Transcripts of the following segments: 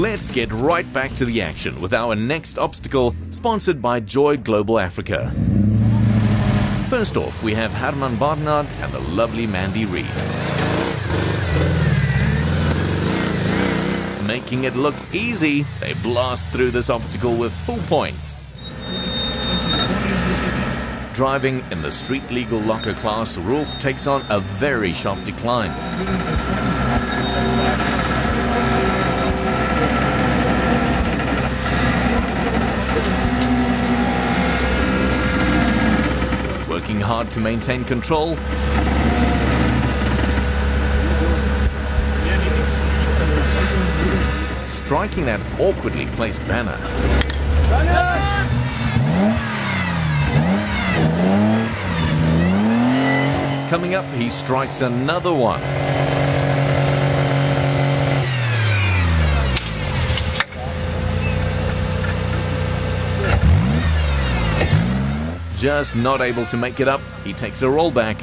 Let's get right back to the action with our next obstacle, sponsored by Joy Global Africa. First off, we have Herman Barnard and the lovely Mandy Reed. Making it look easy, they blast through this obstacle with full points. Driving in the street legal locker class, Rolf takes on a very sharp decline. Working hard to maintain control. Striking that awkwardly placed banner. Coming up, he strikes another one. Just not able to make it up, he takes a rollback.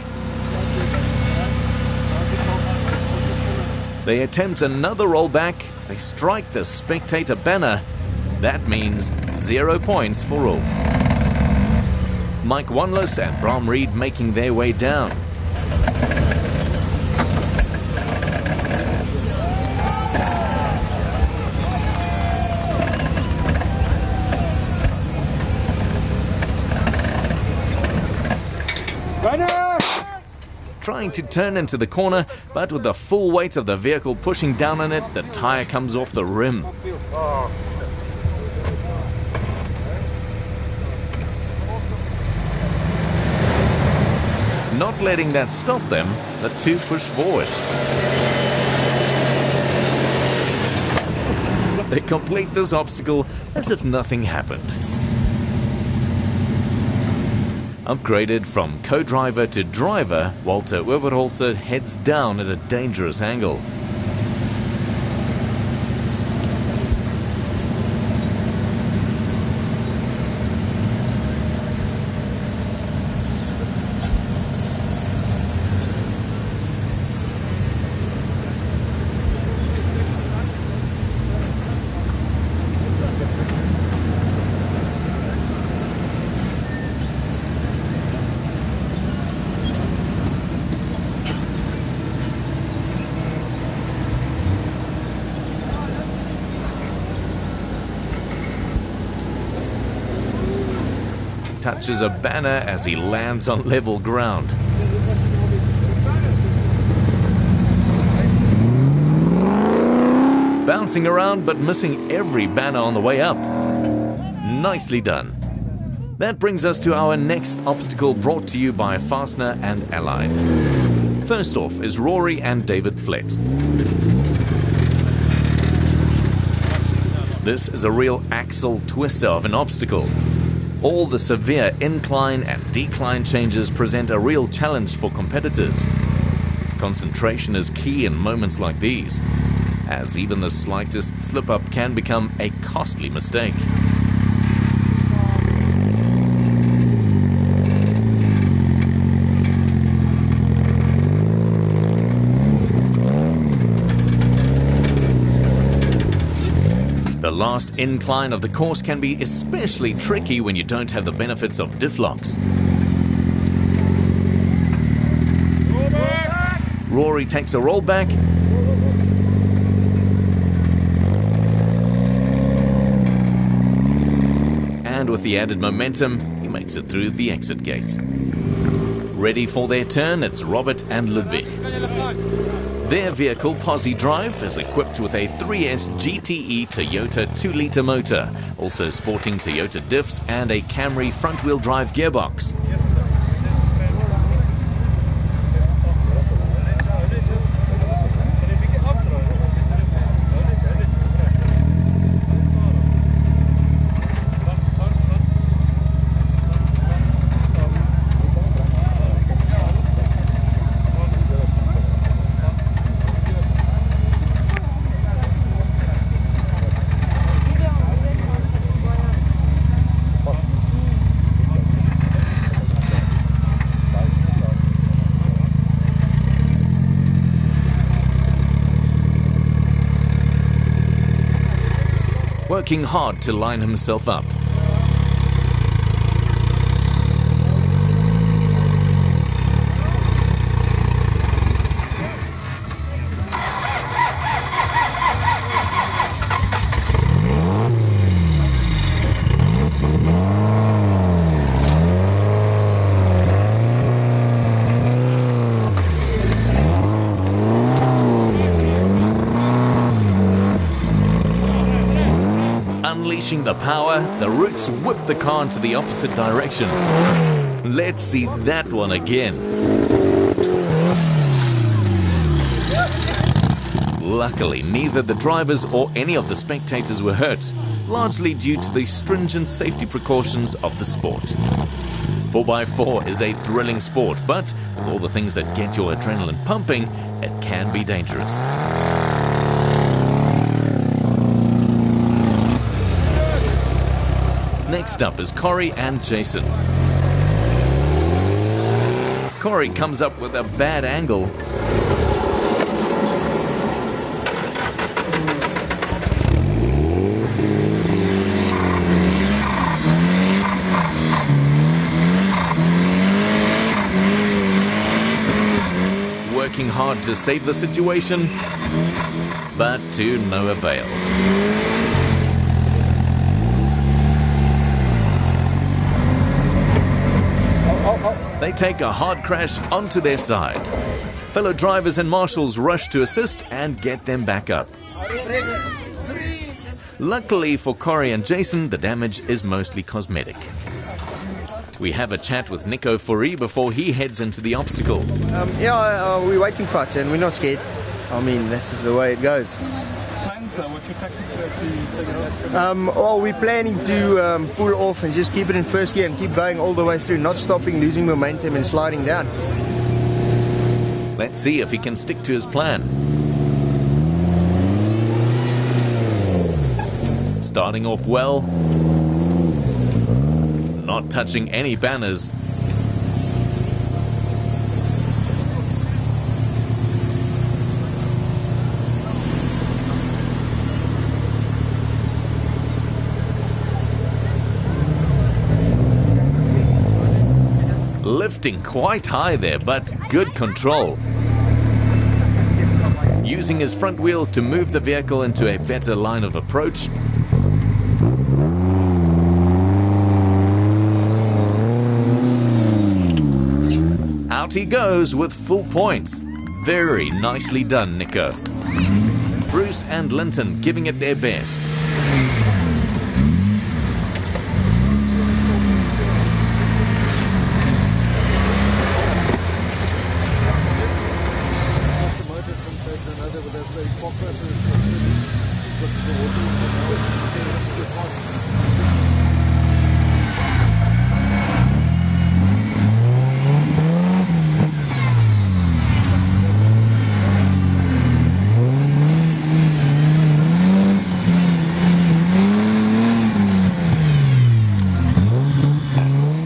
They attempt another rollback. They strike the Spectator banner. That means 0 points for Rolf. Mike Wanless and Bram Reed making their way down. Trying to turn into the corner, but with the full weight of the vehicle pushing down on it, the tire comes off the rim. Not letting that stop them, the two push forward. They complete this obstacle as if nothing happened. Upgraded from co-driver to driver, Walter Oberholzer heads down at a dangerous angle. Touches a banner as he lands on level ground. Bouncing around but missing every banner on the way up. Nicely done. That brings us to our next obstacle, brought to you by Fastener and Allied. First off is Rory and David Flett. This is a real axle twister of an obstacle. All the severe incline and decline changes present a real challenge for competitors. Concentration is key in moments like these, as even the slightest slip-up can become a costly mistake. The last incline of the course can be especially tricky when you don't have the benefits of diff locks. Rory takes a rollback. And with the added momentum, he makes it through the exit gate. Ready for their turn, it's Robert and Ludwig. Their vehicle, Posse Drive, is equipped with a 3S GTE Toyota 2-litre motor, also sporting Toyota diffs and a Camry front-wheel drive gearbox. working hard to line himself up. Unleashing the power, the roots whip the car into the opposite direction. Let's see that one again. Luckily, neither the drivers or any of the spectators were hurt, largely due to the stringent safety precautions of the sport. 4x4 is a thrilling sport, but with all the things that get your adrenaline pumping, it can be dangerous. Next up is Corey and Jason. Corey comes up with a bad angle. Working hard to save the situation, but to no avail. They take a hard crash onto their side. Fellow drivers and marshals rush to assist and get them back up. Luckily for Corey and Jason, the damage is mostly cosmetic. We have a chat with Nico Fourie before he heads into the obstacle. We're waiting for it and we're not scared. I mean, this is the way it goes. What's your tactics to take it out? Well, we're planning to pull off and just keep it in first gear and keep going all the way through, not stopping, losing momentum and sliding down. Let's see if he can stick to his plan. Starting off well, not touching any banners. Lifting quite high there, but good control. Using his front wheels to move the vehicle into a better line of approach. Out he goes with full points. Very nicely done, Nico. Bruce and Linton giving it their best.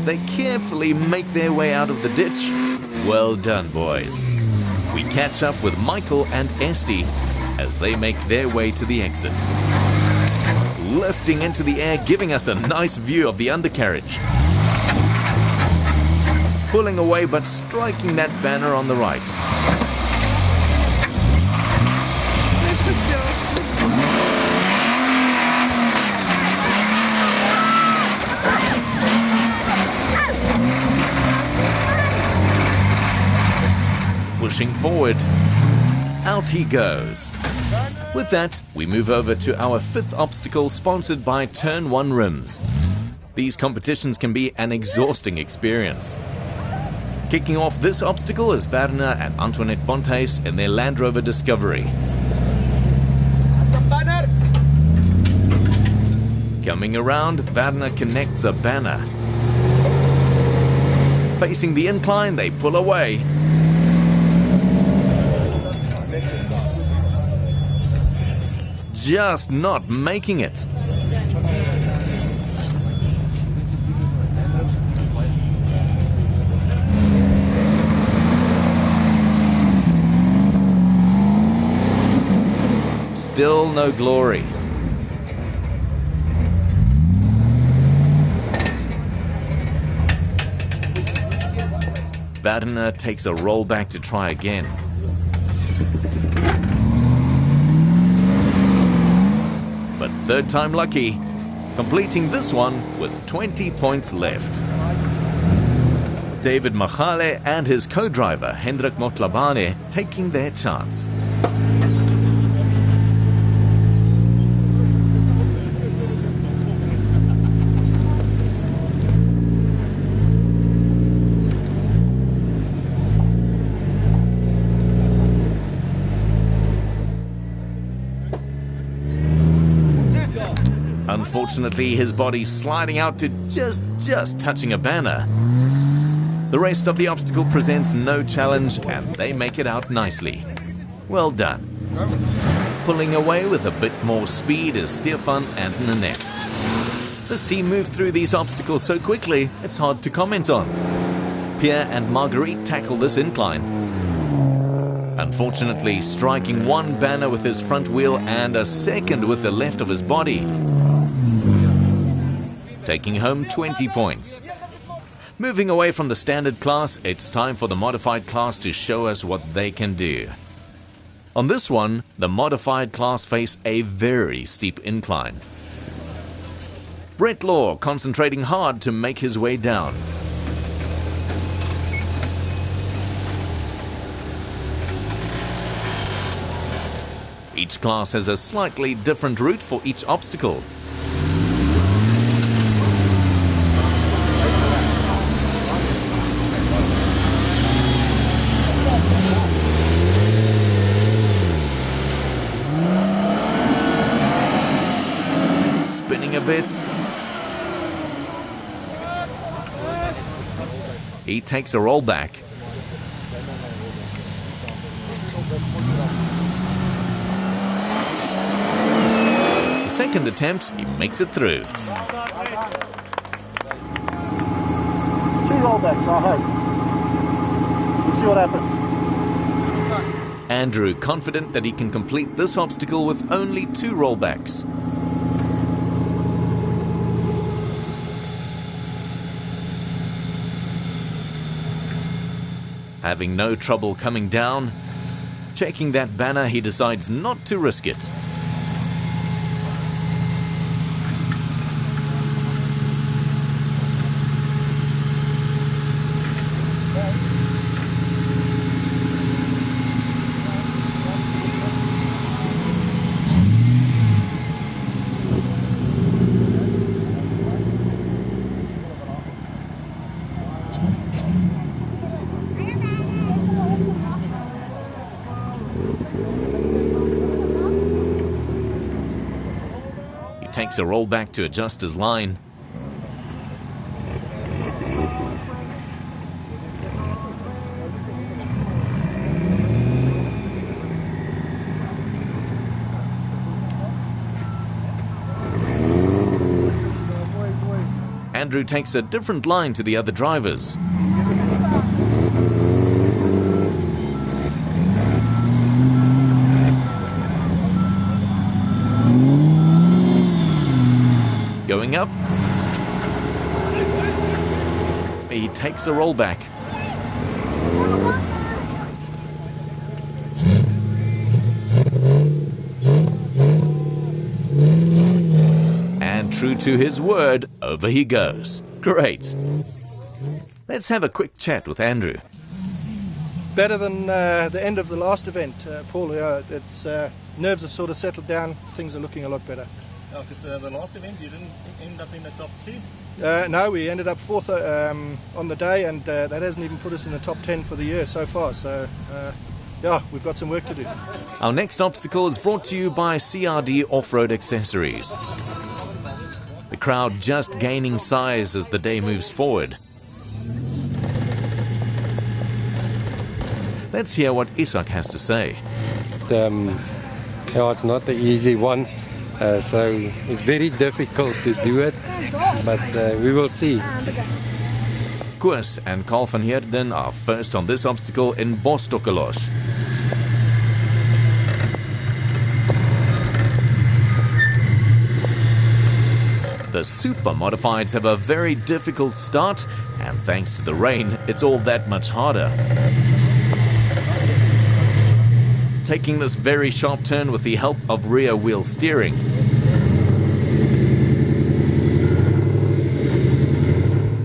They carefully make their way out of the ditch. Well done, boys. We catch up with Michael and Esty as they make their way to the exit. Lifting into the air, giving us a nice view of the undercarriage. Pulling away but striking that banner on the right. Pushing forward, out he goes. With that, we move over to our fifth obstacle, sponsored by Turn 1 Rims. These competitions can be an exhausting experience. Kicking off this obstacle is Werner and Antoinette Bontes in their Land Rover Discovery. Coming around, Werner connects a banner. Facing the incline, they pull away. Just not making it. Still no glory. banner takes a rollback to try again. But third time lucky, completing this one with 20 points left. David Machale and his co-driver Hendrik Motlabane taking their chance. Unfortunately, his body's sliding out to just touching a banner. The rest of the obstacle presents no challenge and they make it out nicely. Well done. Pulling away with a bit more speed is Stefan and Nanette. This team moved through these obstacles so quickly, it's hard to comment on. Pierre and Marguerite tackle this incline. Unfortunately, striking one banner with his front wheel and a second with the left of his body. Taking home 20 points. Moving away from the standard class, it's time for the modified class to show us what they can do. On this one, the modified class face a very steep incline. Brett Law concentrating hard to make his way down. Each class has a slightly different route for each obstacle. Spinning a bit. He takes a rollback. Second attempt, he makes it through. 2 rollbacks, I hope. We'll see what happens. Andrew confident that he can complete this obstacle with only 2 rollbacks. Having no trouble coming down, checking that banner, he decides not to risk it. Takes a rollback to adjust his line. Andrew takes a different line to the other drivers. Going up. He takes a rollback. And true to his word, over he goes. Great. Let's have a quick chat with Andrew. Better than the end of the last event, Paul. It's nerves have sort of settled down. Things are looking a lot better. Because the last event you didn't end up in the top 3? No, we ended up 4th on the day, and that hasn't even put us in the top 10 for the year so far. So, yeah, we've got some work to do. Our next obstacle is brought to you by CRD Off-Road Accessories. The crowd just gaining size as the day moves forward. Let's hear what Isak has to say. It's not the easy one. So it's very difficult to do it, but we will see. Koos and Carl van Heerden are first on this obstacle in Bosstokkelos. The super modifieds have a very difficult start, and thanks to the rain, it's all that much harder. Taking this very sharp turn with the help of rear wheel steering.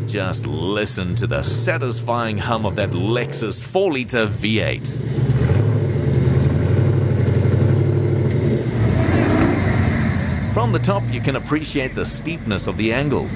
Just listen to the satisfying hum of that Lexus 4-litre V8. From the top, you can appreciate the steepness of the angle.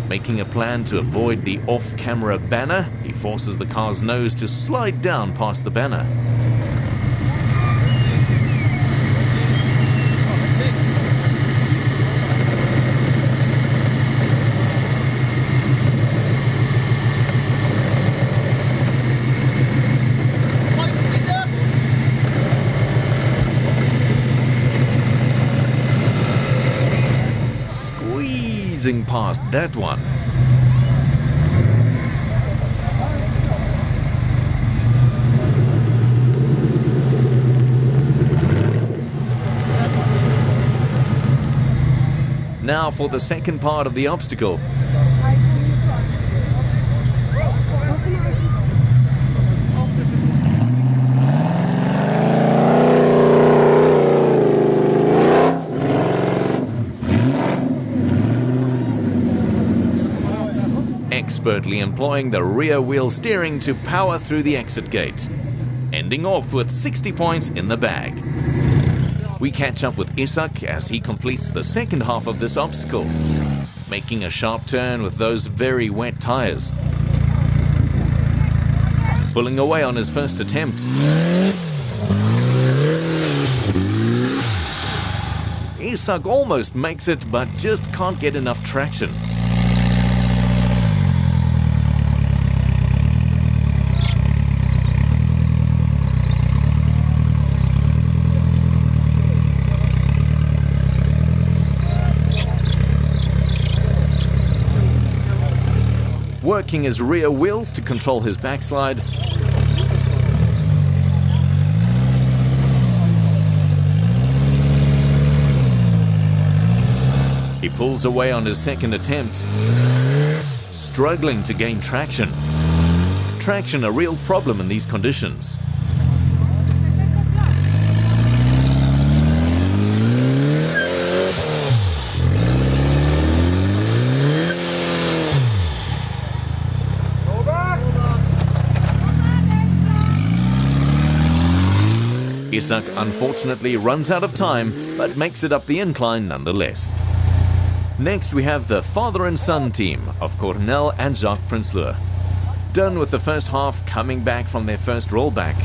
Making a plan to avoid the off-camera banner, he forces the car's nose to slide down past the banner. Squeezing past that one. Now for the second part of the obstacle. Expertly employing the rear wheel steering to power through the exit gate, ending off with 60 points in the bag. We catch up with Isak as he completes the second half of this obstacle, making a sharp turn with those very wet tires. Pulling away on his first attempt. Isak almost makes it, but just can't get enough traction. Working his rear wheels to control his backslide. He pulls away on his second attempt, struggling to gain traction. Traction a real problem in these conditions. Isak unfortunately runs out of time, but makes it up the incline nonetheless. Next we have the father and son team of Cornel and Jacques Prinsloo. Done with the first half, coming back from their first rollback.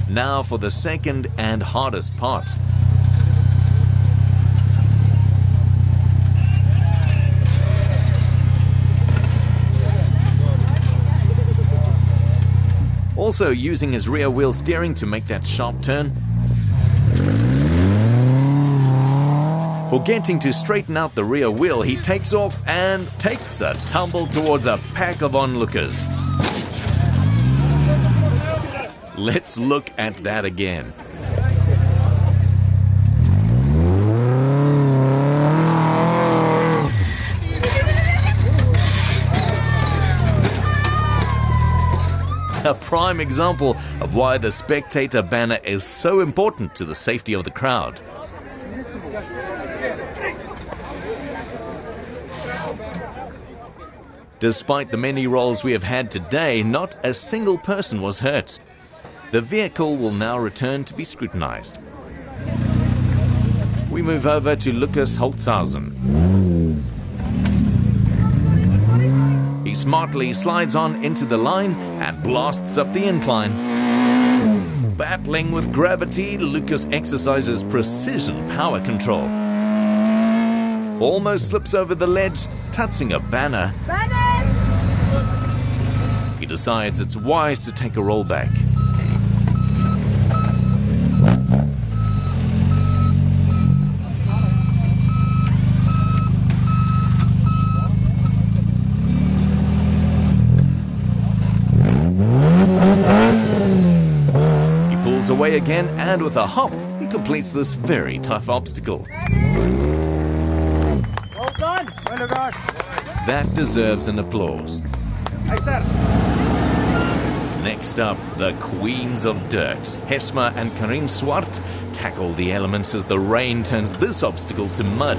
Now for the second and hardest part. Also using his rear wheel steering to make that sharp turn. Forgetting to straighten out the rear wheel, he takes off and takes a tumble towards a pack of onlookers. Let's look at that again. A prime example of why the Spectator banner is so important to the safety of the crowd. Despite the many rolls we have had today, not a single person was hurt. The vehicle will now return to be scrutinized. We move over to Lucas Holtzhausen. He smartly slides on into the line and blasts up the incline. Battling with gravity, Lucas exercises precision power control. Almost slips over the ledge, touching a banner. He decides it's wise to take a roll back. He pulls away again, and with a hop, he completes this very tough obstacle. Well done. Well done. That deserves an applause. Next up, the Queens of Dirt. Hesma and Karin Swart tackle the elements as the rain turns this obstacle to mud.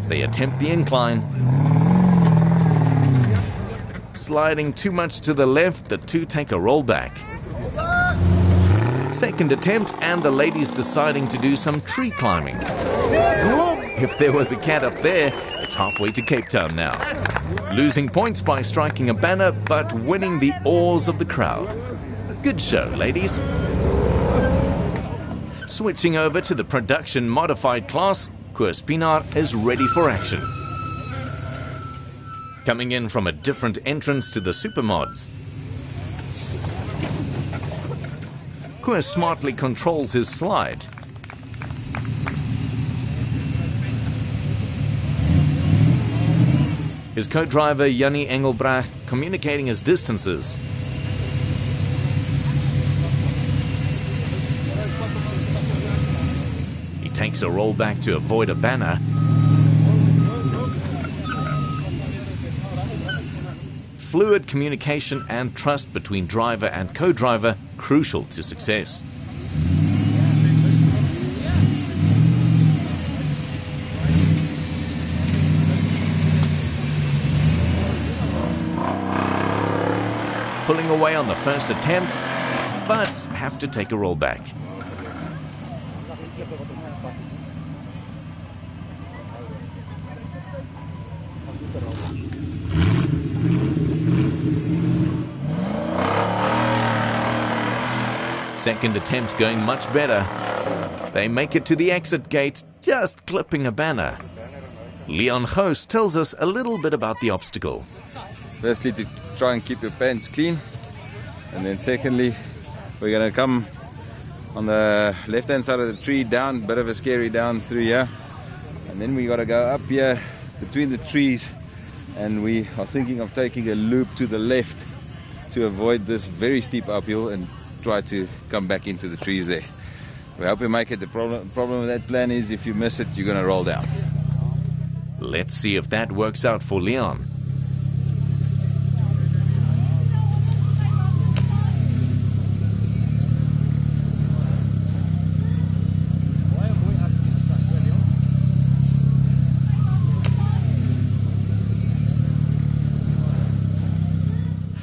They attempt the incline. Sliding too much to the left, the two take a roll back. Second attempt, and the ladies deciding to do some tree climbing. If there was a cat up there, it's halfway to Cape Town now. Losing points by striking a banner, but winning the oars of the crowd. Good show, ladies. Switching over to the production modified class, Koos Pienaar is ready for action. Coming in from a different entrance to the supermods, Koos smartly controls his slide. His co-driver Jannie Engelbrecht communicating his distances. He takes a roll back to avoid a banner. Fluid communication and trust between driver and co-driver crucial to success. Pulling away on the first attempt, but have to take a roll back. Second attempt going much better. They make it to the exit gate, just clipping a banner. Leon Goos tells us a little bit about the obstacle. Firstly, to try and keep your pants clean. And then secondly, we're going to come on the left-hand side of the tree down, bit of a scary down through here. And then we got to go up here between the trees. And we are thinking of taking a loop to the left to avoid this very steep uphill and try to come back into the trees there. We hope we make it. The problem with that plan is if you miss it, you're going to roll down. Let's see if that works out for Leon.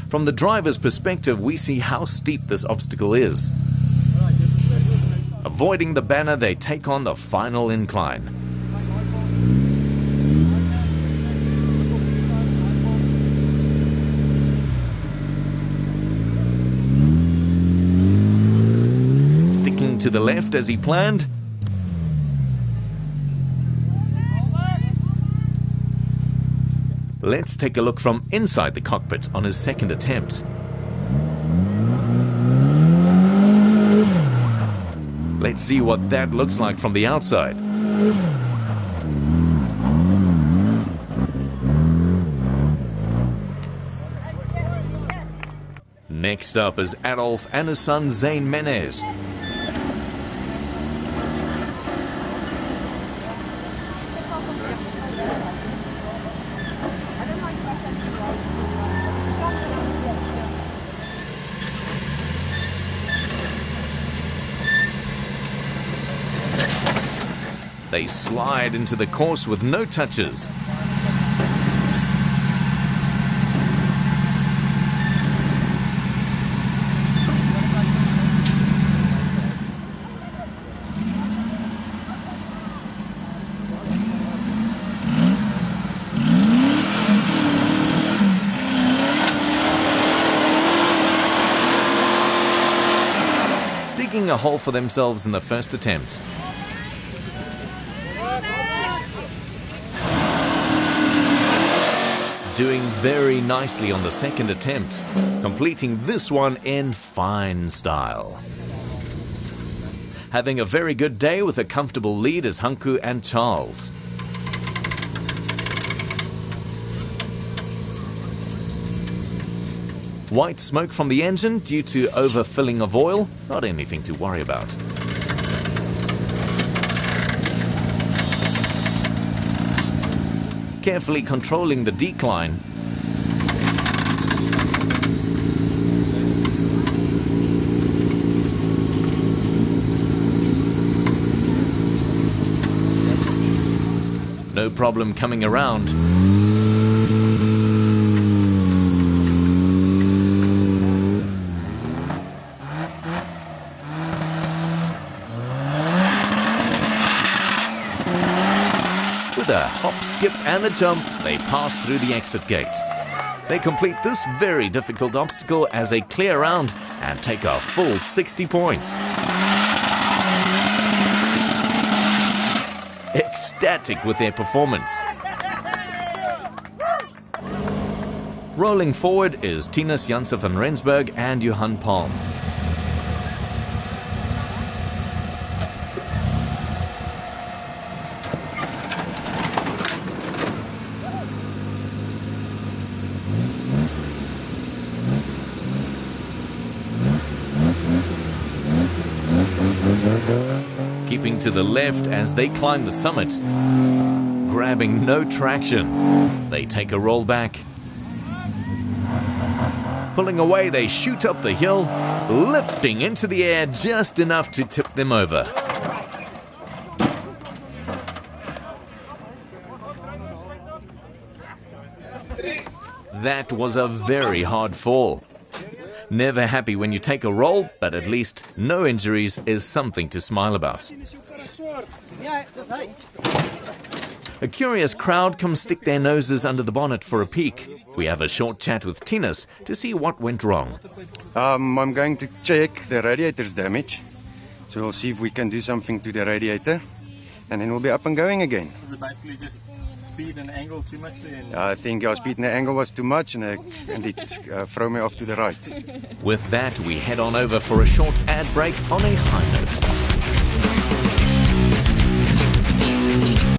From the driver's perspective, we see how steep this obstacle is. Avoiding the banner, they take on the final incline. Sticking to the left as he planned. Let's take a look from inside the cockpit on his second attempt. Let's see what that looks like from the outside. Next up is Adolf and his son Zane Menez. They slide into the course with no touches. Digging a hole for themselves in the first attempt. Doing very nicely on the second attempt, completing this one in fine style. Having a very good day with a comfortable lead is Hanku and Charles. White smoke from the engine due to overfilling of oil, not anything to worry about. Carefully controlling the decline. No problem coming around. With a hop, skip and a jump, they pass through the exit gate. They complete this very difficult obstacle as a clear round and take a full 60 points. Ecstatic with their performance. Rolling forward is Tinus Janse van Rensburg and Johan Palm. Keeping to the left as they climb the summit. Grabbing no traction. They take a roll back. Pulling away, they shoot up the hill, lifting into the air just enough to tip them over. That was a very hard fall. Never happy when you take a roll, but at least no injuries is something to smile about. A curious crowd come stick their noses under the bonnet for a peek. We have a short chat with Tinus to see what went wrong. I'm going to check the radiator's damage. So we'll see if we can do something to the radiator. And then we'll be up and going again. Is it basically just speed and angle too much there? I think our speed and the angle was too much and it threw me off to the right. With that, we head on over for a short ad break on a high note.